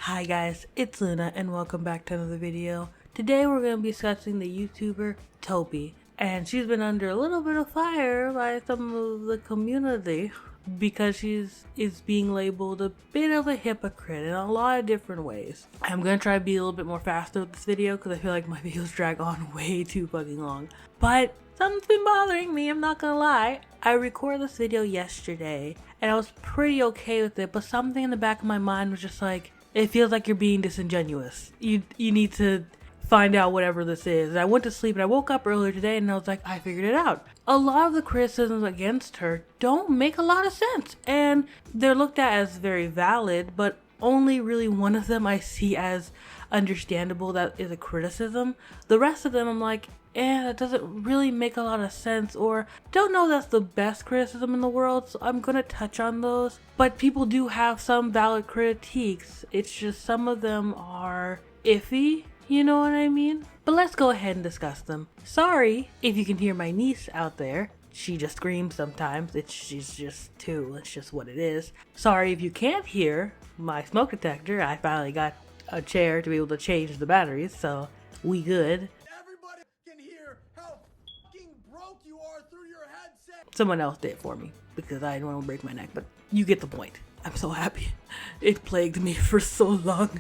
Hi guys, it's Luna and welcome back to another video. Today we're going to be discussing the YouTuber Tobi, and she's been under a little bit of fire by some of the community because is being labeled a bit of a hypocrite in a lot of different ways. I'm going to try to be a little bit more faster with this video because I feel like my videos drag on way too fucking long. But something's been bothering me, I'm not gonna lie. I recorded this video yesterday and I was pretty okay with it, but something in the back of my mind was just like, it feels like you're being disingenuous. You need to find out whatever this is. And I went to sleep and I woke up earlier today and I was like, I figured it out. A lot of the criticisms against her don't make a lot of sense. And they're looked at as very valid, but only really one of them I see as understandable that is a criticism. The rest of them I'm like, that doesn't really make a lot of sense, or don't know that's the best criticism in the world, so I'm gonna touch on those. But people do have some valid critiques, it's just some of them are iffy, you know what I mean? But let's go ahead and discuss them. Sorry if you can hear my niece out there. She just screams sometimes. She's just two. It's just what it is. Sorry if you can't hear my smoke detector. I finally got a chair to be able to change the batteries, so we good. Everybody can hear how fucking broke you are through your headset. Someone else did it for me because I didn't want to break my neck, but you get the point. I'm so happy. It plagued me for so long.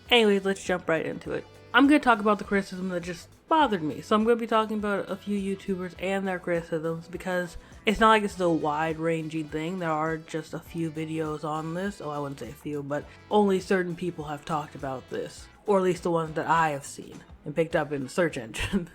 Anyways, let's jump right into it. I'm going to talk about the criticism that just bothered me. So I'm going to be talking about a few YouTubers and their criticisms because it's not like it's a wide-ranging thing. There are just a few videos on this. Oh, I wouldn't say a few, but only certain people have talked about this, or at least the ones that I have seen and picked up in the search engine.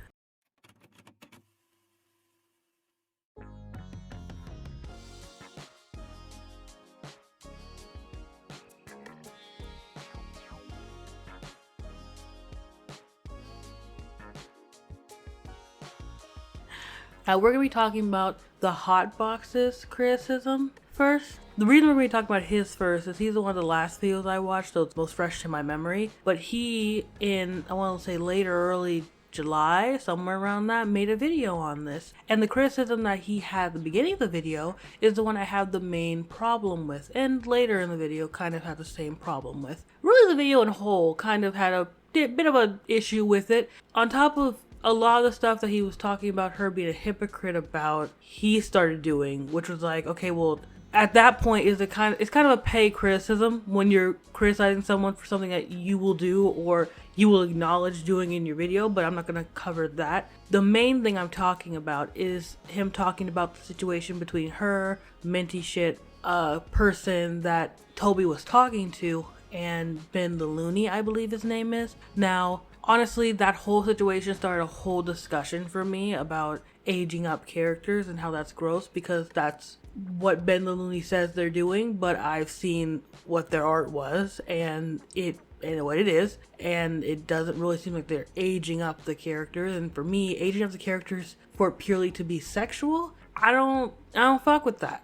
Now we're going to be talking about the hot boxes criticism first. The reason we're going to be talking about his first is he's one of the last videos I watched, so it's most fresh in my memory. But he, I want to say early July, somewhere around that, made a video on this. And the criticism that he had at the beginning of the video is the one I have the main problem with. And later in the video kind of had the same problem with. Really the video in whole kind of had a bit of an issue with it. On top of a lot of the stuff that he was talking about her being a hypocrite about, he started doing, which was like, okay, well, at that point it's kind of a pay criticism when you're criticizing someone for something that you will do or you will acknowledge doing in your video, but I'm not going to cover that. The main thing I'm talking about is him talking about the situation between her, minty shit, person that Tobi was talking to, and Ben the Looney, I believe his name is. Now, honestly, that whole situation started a whole discussion for me about aging up characters and how that's gross, because that's what Ben the Looney says they're doing, but I've seen what their art was and what it is, and it doesn't really seem like they're aging up the characters. And for me, aging up the characters for it purely to be sexual, I don't fuck with that.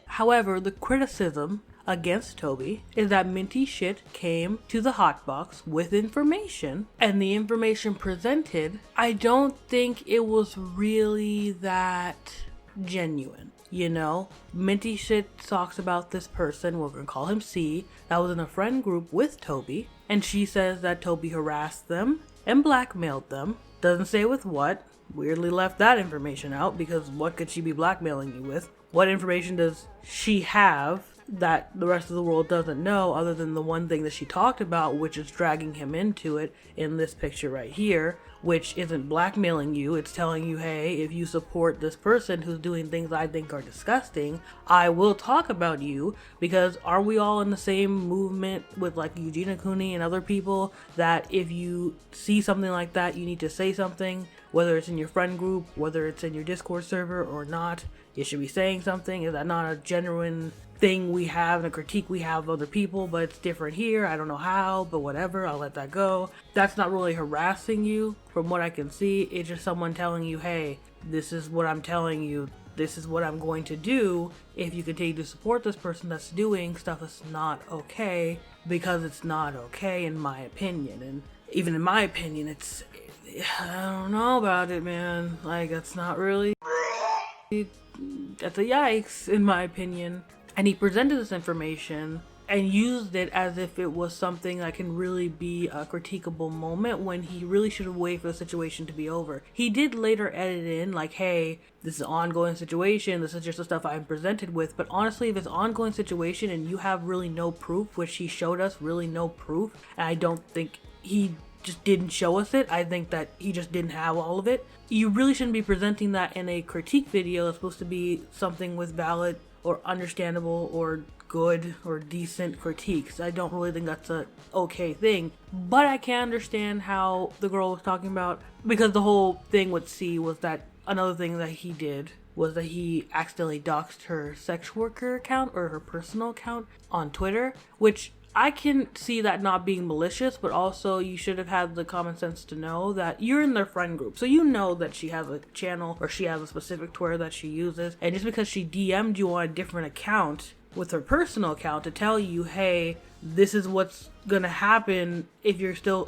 However, the criticism against Tobi is that minty shit came to the hotbox with information, and the information presented, I don't think it was really that genuine. You know, minty shit talks about this person, we're gonna call him C, that was in a friend group with Tobi, and she says that Tobi harassed them and blackmailed them. Doesn't say with what. Weirdly left that information out, because what could she be blackmailing you with? What information does she have that the rest of the world doesn't know, other than the one thing that she talked about, which is dragging him into it in this picture right here, which isn't blackmailing you. It's telling you, hey, if you support this person who's doing things I think are disgusting, I will talk about you. Because are we all in the same movement with like Eugenia Cooney and other people that if you see something like that, you need to say something, whether it's in your friend group, whether it's in your Discord server or not, you should be saying something? Is that not a genuine thing we have and a critique we have of other people, but it's different here? I don't know how, but whatever, I'll let that go. That's not really harassing you from what I can see. It's just someone telling you, hey, this is what I'm telling you, this is what I'm going to do if you continue to support this person that's doing stuff that's not okay, because it's not okay in my opinion. And even in my opinion, I don't know about it, man. Like, that's not really, that's a yikes in my opinion. And he presented this information and used it as if it was something that can really be a critiquable moment, when he really should have waited for the situation to be over. He did later edit in like, hey, this is an ongoing situation, this is just the stuff I'm presented with. But honestly, if it's an ongoing situation and you have really no proof, which he showed us really no proof, and I don't think he just didn't show us it, I think that he just didn't have all of it, you really shouldn't be presenting that in a critique video. It's supposed to be something with valid or understandable or good or decent critiques. I don't really think that's a okay thing, but I can understand how the girl was talking about, because the whole thing with C was that another thing that he did was that he accidentally doxed her sex worker account or her personal account on Twitter, which I can see that not being malicious, but also you should have had the common sense to know that you're in their friend group. So you know that she has a channel or she has a specific Twitter that she uses. And just because she DM'd you on a different account with her personal account to tell you, hey, this is what's gonna happen if you're still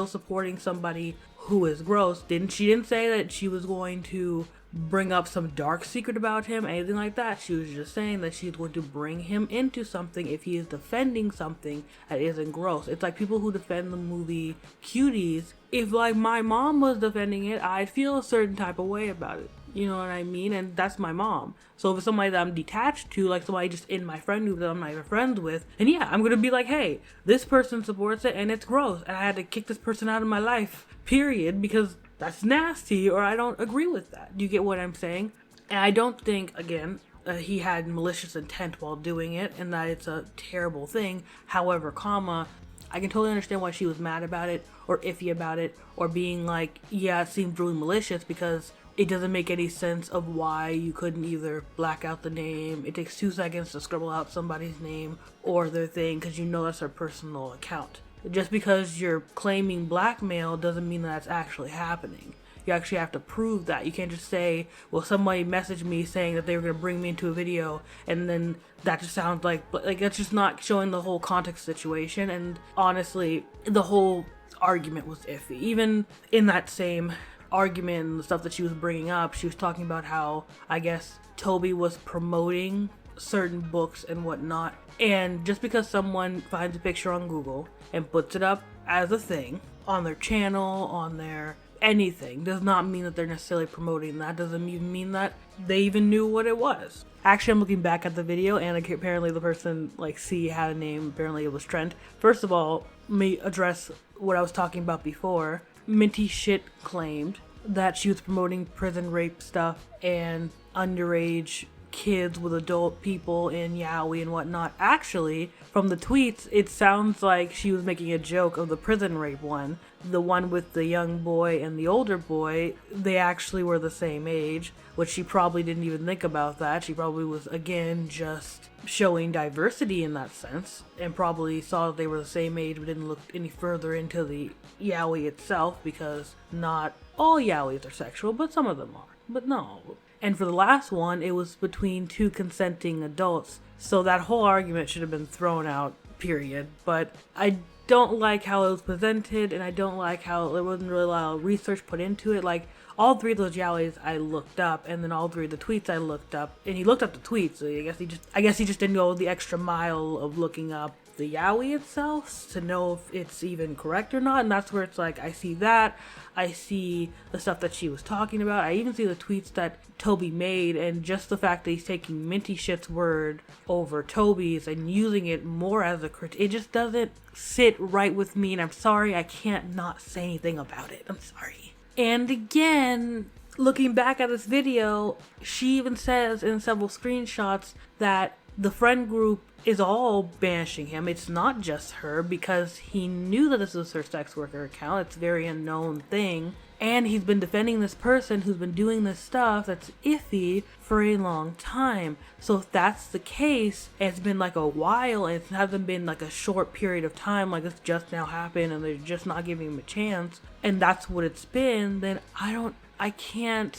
supporting somebody who is gross. She didn't say that she was going to bring up some dark secret about him, anything like that. She was just saying that she's going to bring him into something if he is defending something that isn't gross. It's like people who defend the movie Cuties. If like my mom was defending it, I'd feel a certain type of way about it. You know what I mean? And that's my mom. So if it's somebody that I'm detached to, like somebody just in my friend group that I'm not even friends with, and yeah, I'm gonna be like, hey, this person supports it and it's gross, and I had to kick this person out of my life, period, because that's nasty, or I don't agree with that. Do you get what I'm saying? And I don't think, again, he had malicious intent while doing it, and that it's a terrible thing. However, I can totally understand why she was mad about it, or iffy about it, or being like, yeah, it seemed really malicious, because it doesn't make any sense of why you couldn't either black out the name. It takes 2 seconds to scribble out somebody's name or their thing, because you know that's their personal account. Just because you're claiming blackmail doesn't mean that's actually happening. You actually have to prove that. You can't just say, well, somebody messaged me saying that they were going to bring me into a video, and then that just sounds like that's just not showing the whole context situation. And honestly, the whole argument was iffy. Even in that same argument and the stuff that she was bringing up, she was talking about how, I guess, Tobi was promoting certain books and whatnot. And just because someone finds a picture on Google and puts it up as a thing on their channel, on their anything, does not mean that they're necessarily promoting that. Doesn't even mean that they even knew what it was. Actually, I'm looking back at the video, and apparently the person, like, C had a name. Apparently it was Trent. First of all, let me address what I was talking about before. Minty Shit claimed that she was promoting prison rape stuff and underage kids with adult people in yaoi and whatnot. Actually, from the tweets, it sounds like she was making a joke of the prison rape one. The one with the young boy and the older boy, they actually were the same age, which she probably didn't even think about that. She probably was, again, just showing diversity in that sense, and probably saw that they were the same age but didn't look any further into the yaoi itself, because not all yaois are sexual, but some of them are. But no. And for the last one, it was between 2 consenting adults. So that whole argument should have been thrown out, period. But I don't like how it was presented, and I don't like how there wasn't really a lot of research put into it. Like, all 3 of those yaois I looked up, and then all 3 of the tweets I looked up. And he looked up the tweets, so I guess he just didn't go the extra mile of looking up the yaoi itself to know if it's even correct or not. And that's where it's like, I see that, I see the stuff that she was talking about, I even see the tweets that Tobi made, and just the fact that he's taking Minty Shit's word over Tobi's and using it more as a critique, it just doesn't sit right with me, and I'm sorry, I can't not say anything about it. I'm sorry. And again, looking back at this video, she even says in several screenshots that the friend group is all banishing him. It's not just her, because he knew that this was her sex worker account. It's a very unknown thing. And he's been defending this person who's been doing this stuff that's iffy for a long time. So if that's the case, and it's been like a while, and it hasn't been like a short period of time, like it's just now happened and they're just not giving him a chance, and that's what it's been, then I can't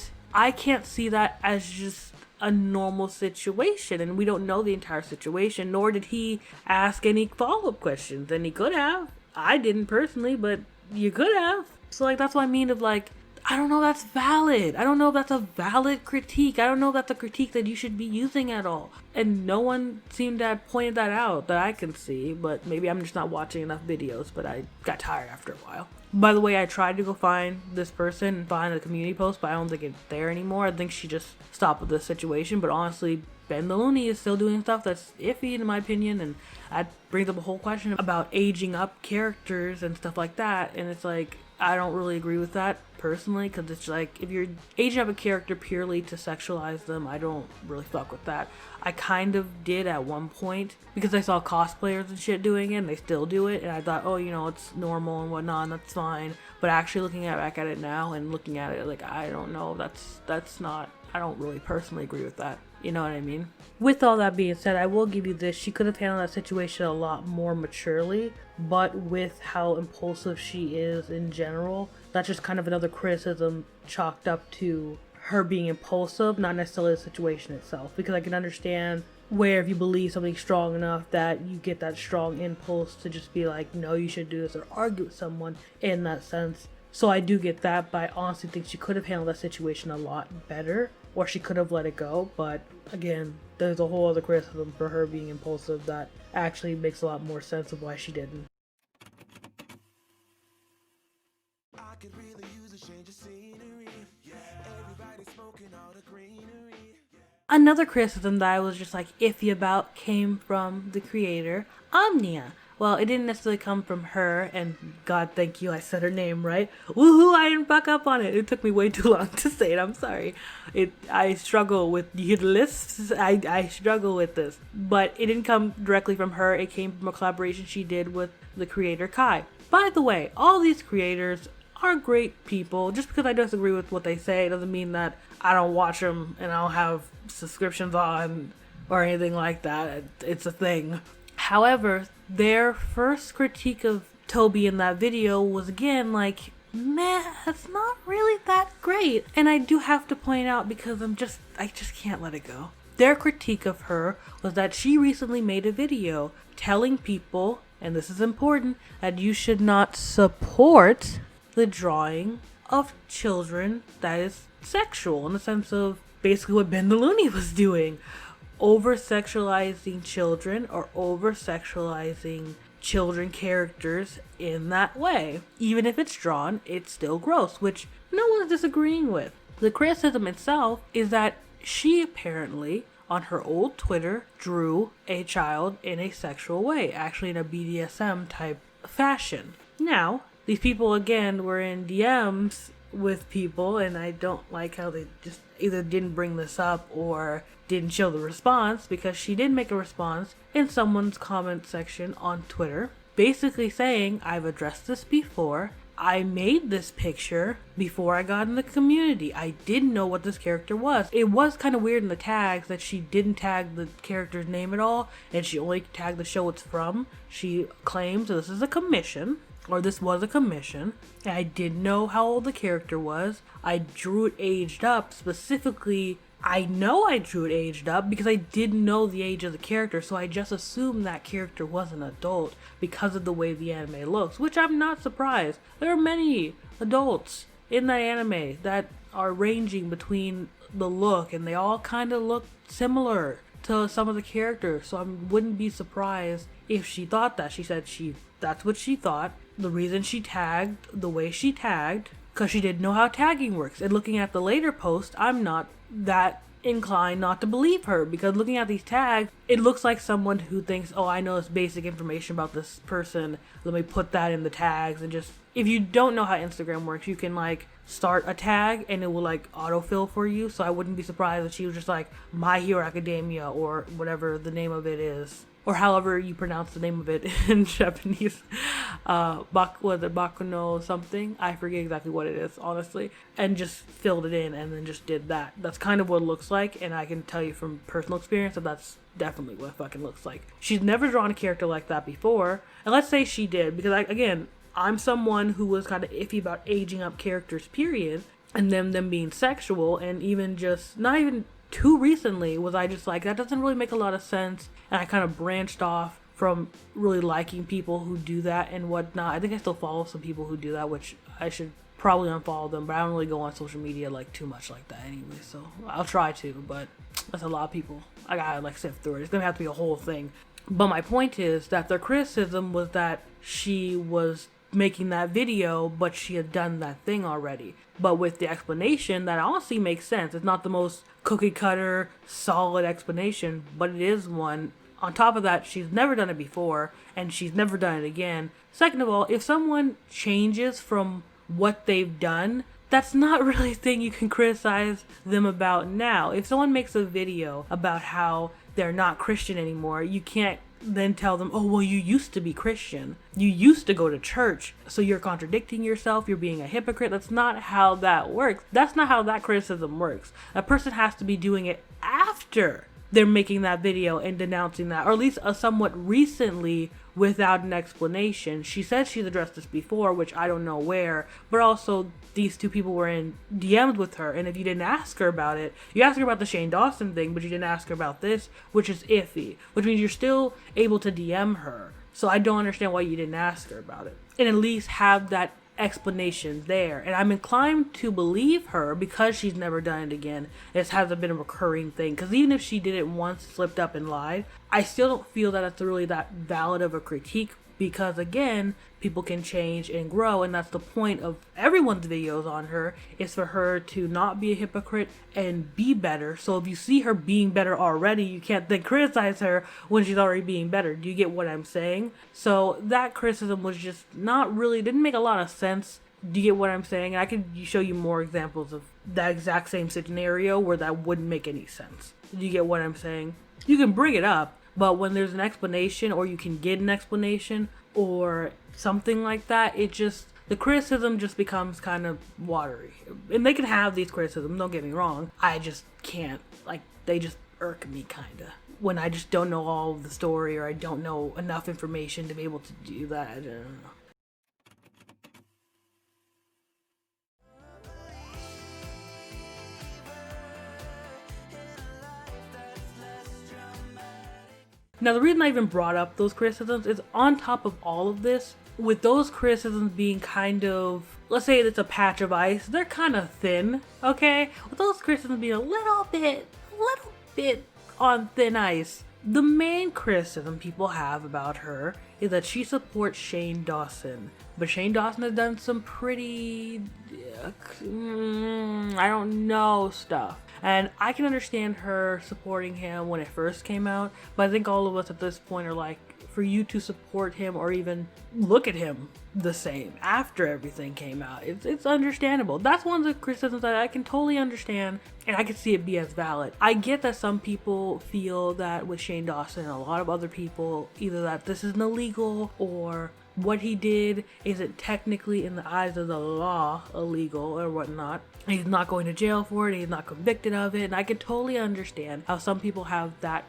see that as just a normal situation. And we don't know the entire situation, nor did he ask any follow-up questions. And he could have. I didn't personally, but you could have. So like, that's what I mean of like, I don't know if that's valid. I don't know if that's a valid critique. I don't know if that's a critique that you should be using at all. And no one seemed to have pointed that out that I can see, but maybe I'm just not watching enough videos, but I got tired after a while. By the way, I tried to go find this person and find a community post, but I don't think it's there anymore. I think she just stopped with this situation, but honestly, Ben the Looney is still doing stuff that's iffy in my opinion, and that brings up a whole question about aging up characters and stuff like that, and it's like, I don't really agree with that personally, because it's like, if you're aging up a character purely to sexualize them, I don't really fuck with that. I kind of did at one point, because I saw cosplayers and shit doing it, and they still do it, and I thought, oh, you know, it's normal and whatnot, and that's fine. But actually looking back at it now, and looking at it, like, I don't know, that's not, I don't really personally agree with that. You know what I mean? With all that being said, I will give you this. She could have handled that situation a lot more maturely, but with how impulsive she is in general, that's just kind of another criticism chalked up to her being impulsive, not necessarily the situation itself. Because I can understand where if you believe something strong enough that you get that strong impulse to just be like, no, you should do this, or argue with someone in that sense. So I do get that, but I honestly think she could have handled that situation a lot better, or she could have let it go. But again, there's a whole other criticism for her being impulsive that actually makes a lot more sense of why she didn't. I could really use a change of scenery. Yeah. Everybody smoking all the greenery. Another criticism that I was just like iffy about came from the creator, Omnia. Well, it didn't necessarily come from her, and God thank you, I said her name right. Woohoo, I didn't fuck up on it. It took me way too long to say it, I'm sorry. I struggle with lists. I struggle with this. But it didn't come directly from her. It came from a collaboration she did with the creator Kai. By the way, all these creators are great people. Just because I disagree with what they say doesn't mean that I don't watch them and I don't have subscriptions on or anything like that. It's a thing. However, their first critique of Tobi in that video was again like, meh, it's not really that great. And I do have to point out, because I just can't let it go. Their critique of her was that she recently made a video telling people, and this is important, that you should not support the drawing of children that is sexual, in the sense of basically what Ben the Looney was doing. Over-sexualizing children, or over-sexualizing children characters in that way. Even if it's drawn, it's still gross, which no one's disagreeing with. The criticism itself is that she apparently, on her old Twitter, drew a child in a sexual way, actually in a BDSM type fashion. Now, these people again were in DMs with people, and I don't like how they just either didn't bring this up or didn't show the response, because she did make a response in someone's comment section on Twitter, basically saying, I've addressed this before. I made this picture before I got in the community. I didn't know what this character was. It was kind of weird in the tags that she didn't tag the character's name at all, and she only tagged the show it's from. She claims this is a commission, or this was a commission, and I didn't know how old the character was. I drew it aged up. Specifically, I know I drew it aged up because I didn't know the age of the character, so I just assumed that character was an adult because of the way the anime looks, which I'm not surprised. There are many adults in that anime that are ranging between the look, and they all kind of look similar to some of the characters, so I wouldn't be surprised if she thought that. She said that's what she thought. The reason she tagged the way she tagged, because she didn't know how tagging works. And looking at the later post, I'm not that inclined not to believe her, because looking at these tags, it looks like someone who thinks, oh, I know this basic information about this person, let me put that in the tags. And just, if you don't know how Instagram works, you can like start a tag and it will like autofill for you. So I wouldn't be surprised if she was just like My Hero Academia or whatever the name of it is, or however you pronounce the name of it in Japanese. Bakuno something? I forget exactly what it is, honestly. And just filled it in and then just did that. That's kind of what it looks like, and I can tell you from personal experience that that's definitely what it fucking looks like. She's never drawn a character like that before. And let's say she did, because I'm someone who was kind of iffy about aging up characters, period, and them being sexual, and even just, not even too recently was I just like, that doesn't really make a lot of sense, and I kind of branched off from really liking people who do that and whatnot. I think I still follow some people who do that, which I should probably unfollow them, but I don't really go on social media like too much like that anyway, so I'll try to, but that's a lot of people. I gotta like sift through it. It's gonna have to be a whole thing. But my point is that their criticism was that she was making that video, but she had done that thing already. But with the explanation, that honestly makes sense. It's not the most cookie cutter, solid explanation, but it is one. On top of that, she's never done it before, and she's never done it again. Second of all, if someone changes from what they've done, that's not really a thing you can criticize them about now. If someone makes a video about how they're not Christian anymore, you can't then tell them, oh, well, you used to be Christian. You used to go to church. So you're contradicting yourself. You're being a hypocrite. That's not how that works. That's not how that criticism works. A person has to be doing it after they're making that video and denouncing that, or at least somewhat recently without an explanation. She said she's addressed this before, which I don't know where, but also these two people were in DMs with her, and if you didn't ask her about it, you asked her about the Shane Dawson thing, but you didn't ask her about this, which is iffy, which means you're still able to DM her. So I don't understand why you didn't ask her about it, and at least have that explanation there. And I'm inclined to believe her because she's never done it again. It hasn't been a recurring thing, because even if she did it once, slipped up and lied, I still don't feel that it's really that valid of a critique, because again, people can change and grow, and that's the point of everyone's videos on her, is for her to not be a hypocrite and be better. So if you see her being better already, you can't then criticize her when she's already being better. Do you get what I'm saying? So that criticism was just not really, didn't make a lot of sense. Do you get what I'm saying? I could show you more examples of that exact same scenario where that wouldn't make any sense. Do you get what I'm saying? You can bring it up, but when there's an explanation, or you can get an explanation or something like that, the criticism just becomes kind of watery. And they can have these criticisms, don't get me wrong. I just can't, they just irk me kinda. When I just don't know all of the story, or I don't know enough information to be able to do that. I don't know. Now, the reason I even brought up those criticisms is on top of all of this, with those criticisms being kind of, let's say it's a patch of ice, they're kind of thin, okay? With those criticisms being a little bit on thin ice, the main criticism people have about her is that she supports Shane Dawson. But Shane Dawson has done some pretty, I don't know, stuff. And I can understand her supporting him when it first came out, but I think all of us at this point are like, for you to support him or even look at him the same after everything came out, it's understandable. That's one of the criticisms that I can totally understand, and I can see it be as valid. I get that some people feel that with Shane Dawson and a lot of other people, either that this is illegal, or what he did isn't technically in the eyes of the law illegal or whatnot. He's not going to jail for it, he's not convicted of it, and I can totally understand how some people have that,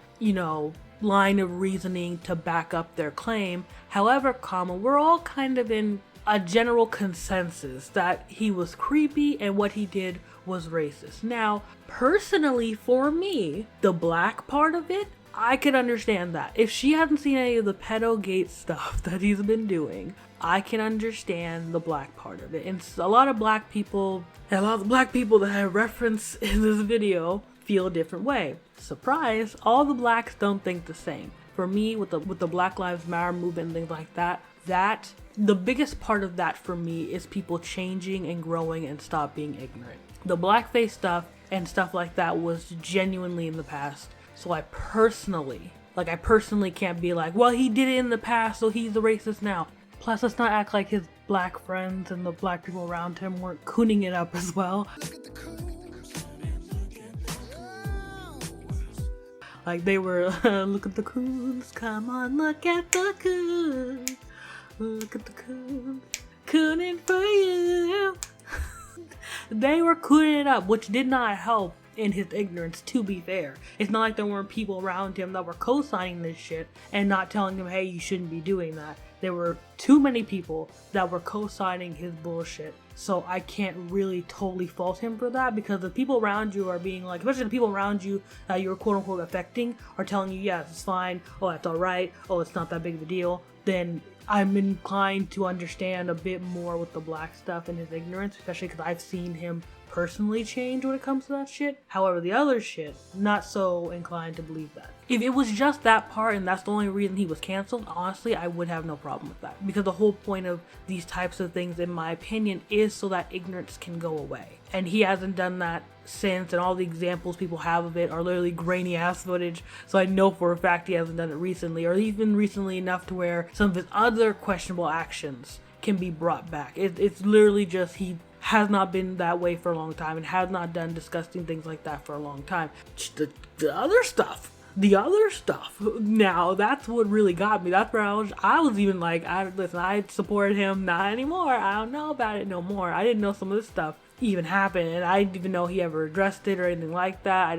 line of reasoning to back up their claim. However, we're all kind of in a general consensus that he was creepy and what he did was racist. Now, personally for me, the black part of it, I could understand that. If she hasn't seen any of the pedogate stuff that he's been doing, I can understand the black part of it. And a lot of black people, and a lot of the black people that I reference in this video feel a different way. Surprise, all the blacks don't think the same. For me, with the Black Lives Matter movement and things like that, the biggest part of that for me is people changing and growing and stop being ignorant. The blackface stuff and stuff like that was genuinely in the past. So I personally can't be like, well, he did it in the past, so he's the racist now. Plus, let's not act like his black friends and the black people around him weren't cooning it up as well. Like they were, look at the coons, come on, look at the coons, look at the coons, cooning for you. They were cooning it up, which did not help in his ignorance, to be fair. It's not like there weren't people around him that were co-signing this shit and not telling him, hey, you shouldn't be doing that. There were too many people that were co-signing his bullshit. So I can't really totally fault him for that, because the people around you are being like, especially the people around you that you're quote unquote affecting, are telling you, yes, it's fine, oh, that's alright, oh, it's not that big of a deal, then I'm inclined to understand a bit more with the black stuff and his ignorance, especially because I've seen him personally change when it comes to that shit. However, the other shit, not so inclined to believe that. If it was just that part and that's the only reason he was canceled, honestly, I would have no problem with that. Because the whole point of these types of things, in my opinion, is so that ignorance can go away. And he hasn't done that since, and all the examples people have of it are literally grainy ass footage. So I know for a fact he hasn't done it recently, or even recently enough to where some of his other questionable actions can be brought back. It's literally just he has not been that way for a long time and has not done disgusting things like that for a long time. The other stuff, now that's what really got me. That's where I was even like, I supported him, not anymore. I don't know about it no more. I didn't know some of this stuff even happened, and I didn't even know he ever addressed it or anything like that.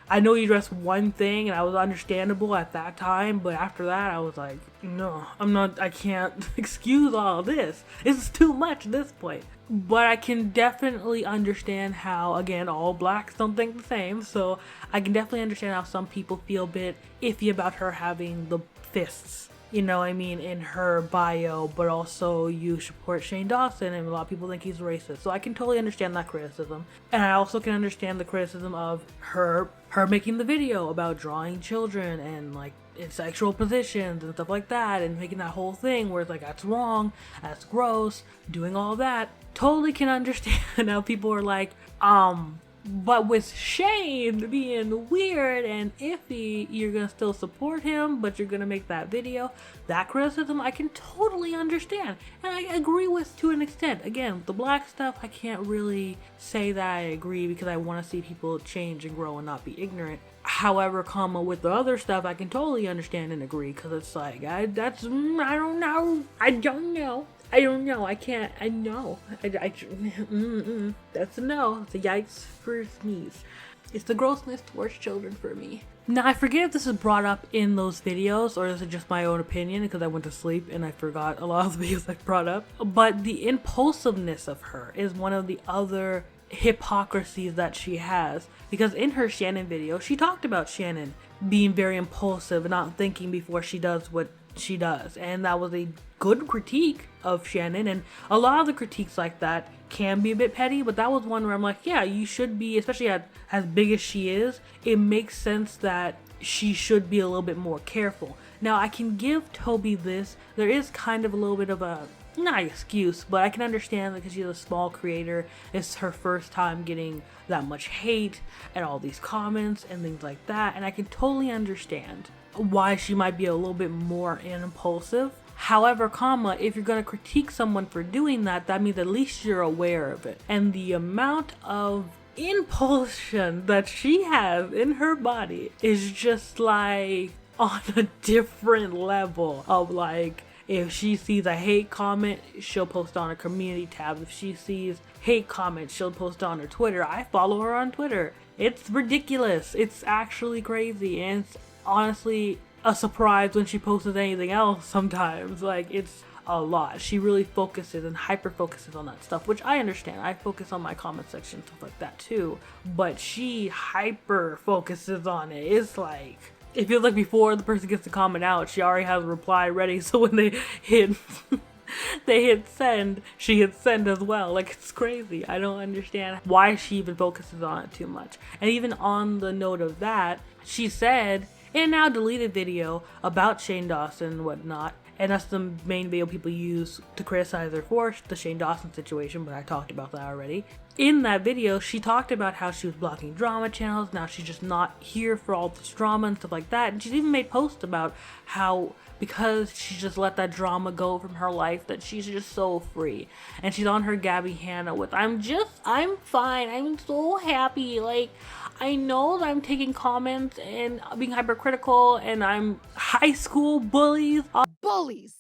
I know he addressed one thing, and I was understandable at that time, but after that, I was like, no, I can't excuse all of this. It's too much at this point. But I can definitely understand how, again, all blacks don't think the same, so I can definitely understand how some people feel a bit iffy about her having the fists, you know what I mean, in her bio, but also you support Shane Dawson, and a lot of people think he's racist. So I can totally understand that criticism. And I also can understand the criticism of her making the video about drawing children and like in sexual positions and stuff like that, and making that whole thing where it's like, that's wrong, that's gross, doing all that. Totally can understand how people are like, but with Shane being weird and iffy, you're gonna still support him, but you're gonna make that video. That criticism I can totally understand, and I agree with to an extent. Again, with the black stuff, I can't really say that I agree because I want to see people change and grow and not be ignorant. However, with the other stuff, I can totally understand and agree, because it's like, I don't know. I can't. I know. That's a no. It's a yikes for a sneeze. It's the grossness towards children for me. Now, I forget if this is brought up in those videos or is it just my own opinion because I went to sleep and I forgot a lot of the videos I brought up. But the impulsiveness of her is one of the other hypocrisies that she has, because in her Shannon video, she talked about Shannon being very impulsive and not thinking before she does what she does, and that was a good critique of Shannon. And a lot of the critiques like that can be a bit petty, but that was one where I'm like, yeah, you should be, especially as big as she is, it makes sense that she should be a little bit more careful. Now, I can give Tobi this, there is kind of a little bit of a, not an excuse, but I can understand because she's a small creator. It's her first time getting that much hate and all these comments and things like that, and I can totally understand why she might be a little bit more impulsive. However, if you're going to critique someone for doing that, that means at least you're aware of it. And the amount of impulsion that she has in her body is just like on a different level of like, if she sees a hate comment, she'll post on her community tab. If she sees hate comments, she'll post on her Twitter. I follow her on Twitter. It's ridiculous. It's actually crazy. And it's honestly a surprise when she posts anything else sometimes. Like, it's a lot. She really focuses and hyper focuses on that stuff, which I understand. I focus on my comment section, stuff like that too. But she hyper focuses on it. It's like, it feels like before the person gets to comment out, she already has a reply ready. So when they hit send, she hits send as well. Like, it's crazy. I don't understand why she even focuses on it too much. And even on the note of that, she said in a now deleted video about Shane Dawson and whatnot, and that's the main video people use to criticize her for the Shane Dawson situation, but I talked about that already. In that video, she talked about how she was blocking drama channels. Now she's just not here for all this drama and stuff like that. And she's even made posts about how, because she just let that drama go from her life, that she's just so free. And she's on her Gabby Hanna with, I'm fine, I'm so happy. Like, I know that I'm taking comments and being hypercritical, and I'm high school bullies. Bullies.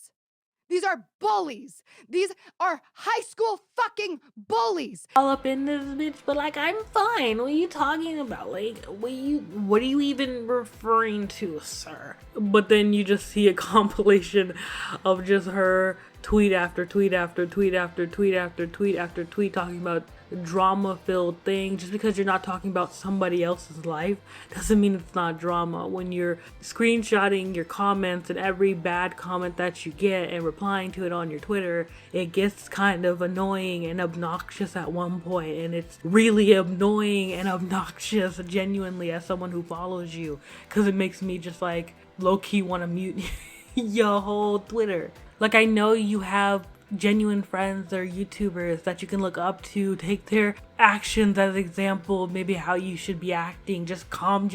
These are bullies. These are high school fucking bullies. All up in this bitch, but like, I'm fine. What are you talking about? Like, what are you even referring to, sir? But then you just see a compilation of just her tweet after tweet after tweet after tweet after tweet after tweet talking about drama-filled thing. Just because you're not talking about somebody else's life doesn't mean it's not drama. When you're screenshotting your comments and every bad comment that you get and replying to it on your Twitter, it gets kind of annoying and obnoxious at one point, and it's really annoying and obnoxious genuinely as someone who follows you, because it makes me just like low-key want to mute your whole Twitter. Like, I know you have genuine friends or YouTubers that you can look up to, take their actions as example, maybe how you should be acting. Just calm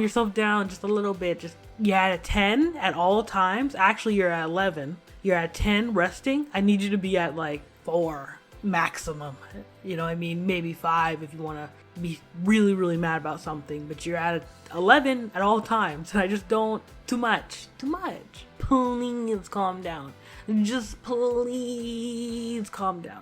yourself down just a little bit. Just, you're at a 10 at all times. Actually, you're at 11. You're at 10 resting. I need you to be at like 4 maximum. You know what I mean? Maybe 5 if you want to be really, really mad about something, but you're at 11 at all times. And I just don't, too much. Please calm down. Just please calm down.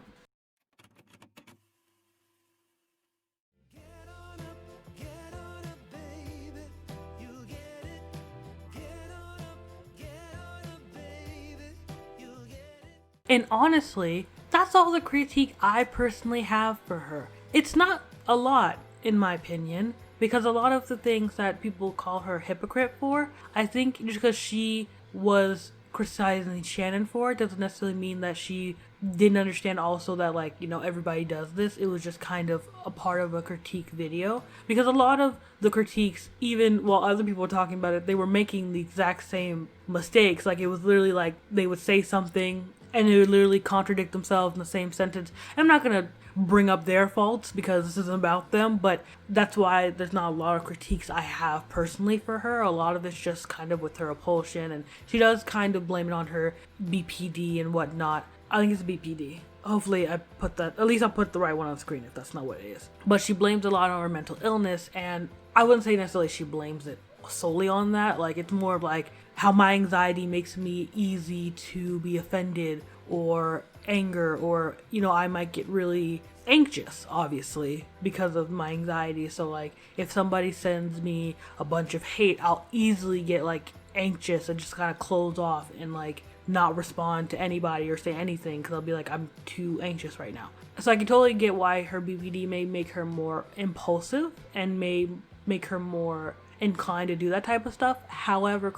And honestly, that's all the critique I personally have for her. It's not a lot, in my opinion, because a lot of the things that people call her hypocrite for, I think just because she was criticizing Shannon for it doesn't necessarily mean that she didn't understand also that, like, you know, everybody does this. It was just kind of a part of a critique video, because a lot of the critiques, even while other people were talking about it, they were making the exact same mistakes. Like, it was literally like they would say something and it would literally contradict themselves in the same sentence. And I'm not gonna bring up their faults because this isn't about them, but that's why there's not a lot of critiques I have personally for her. A lot of it's just kind of with her repulsion, and she does kind of blame it on her BPD and whatnot. I think it's BPD. Hopefully I put that, at least I'll put the right one on screen if that's not what it is. But she blames a lot on her mental illness, and I wouldn't say necessarily she blames it solely on that. Like, it's more of like how my anxiety makes me easy to be offended or anger, or, you know, I might get really anxious, obviously, because of my anxiety. So like, if somebody sends me a bunch of hate, I'll easily get like anxious and just kind of close off and like not respond to anybody or say anything, because I'll be like, I'm too anxious right now. So I can totally get why her BPD may make her more impulsive and may make her more inclined to do that type of stuff. However,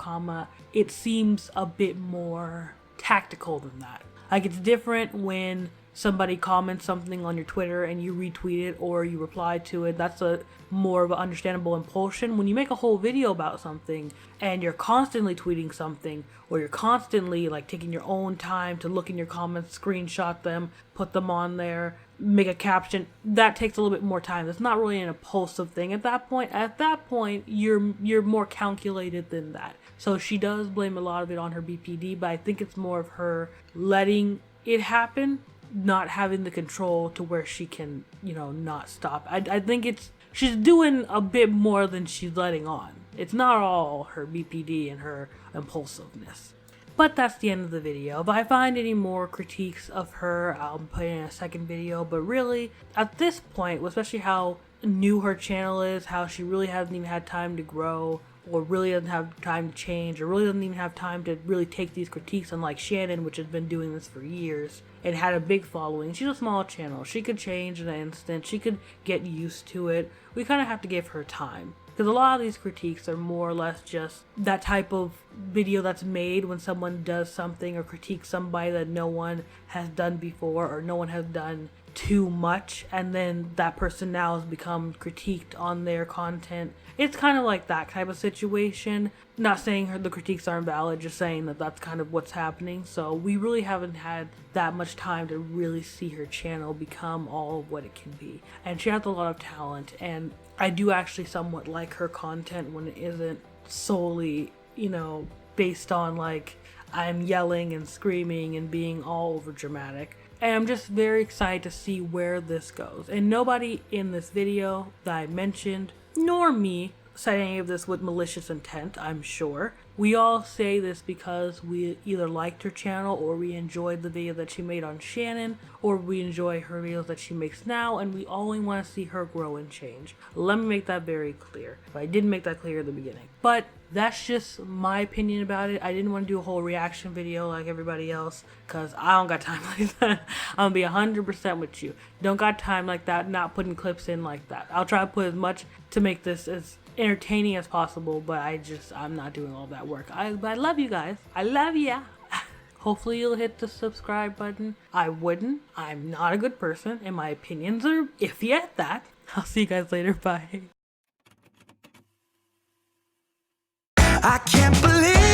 it seems a bit more tactical than that. Like, it's different when somebody comments something on your Twitter and you retweet it or you reply to it. That's a more of an understandable impulsion. When you make a whole video about something and you're constantly tweeting something, or you're constantly like taking your own time to look in your comments, screenshot them, put them on there, make a caption, that takes a little bit more time. It's not really an impulsive thing at that point. At that point, you're more calculated than that. So she does blame a lot of it on her BPD, but I think it's more of her letting it happen, not having the control to where she can, you know, not stop. I think she's doing a bit more than she's letting on. It's not all her BPD and her impulsiveness. But that's the end of the video. If I find any more critiques of her, I'll put in a second video. But really, at this point, especially how new her channel is, how she really hasn't even had time to grow, or really doesn't have time to change, or really doesn't even have time to really take these critiques, unlike Shannon, which has been doing this for years and had a big following. She's a small channel. She could change in an instant. She could get used to it. We kind of have to give her time, because a lot of these critiques are more or less just that type of video that's made when someone does something or critiques somebody that no one has done before, or no one has done too much, and then that person now has become critiqued on their content. It's kind of like that type of situation. Not saying the critiques aren't valid, just saying that that's kind of what's happening. So we really haven't had that much time to really see her channel become all of what it can be. And she has a lot of talent, and I do actually somewhat like her content when it isn't solely, you know, based on like I'm yelling and screaming and being all over dramatic. And I'm just very excited to see where this goes. And nobody in this video that I mentioned, nor me, said any of this with malicious intent, I'm sure. We all say this because we either liked her channel or we enjoyed the video that she made on Shannon, or we enjoy her videos that she makes now, and we only want to see her grow and change. Let me make that very clear. I didn't make that clear at the beginning. But that's just my opinion about it. I didn't want to do a whole reaction video like everybody else because I don't got time like that. I'm gonna be 100% with you. Don't got time like that, not putting clips in like that. I'll try to put as much to make this as entertaining as possible, but I'm not doing all that work. But I love you guys. I love ya. Hopefully you'll hit the subscribe button. I wouldn't. I'm not a good person, and my opinions are iffy at that. I'll see you guys later. Bye. I can't believe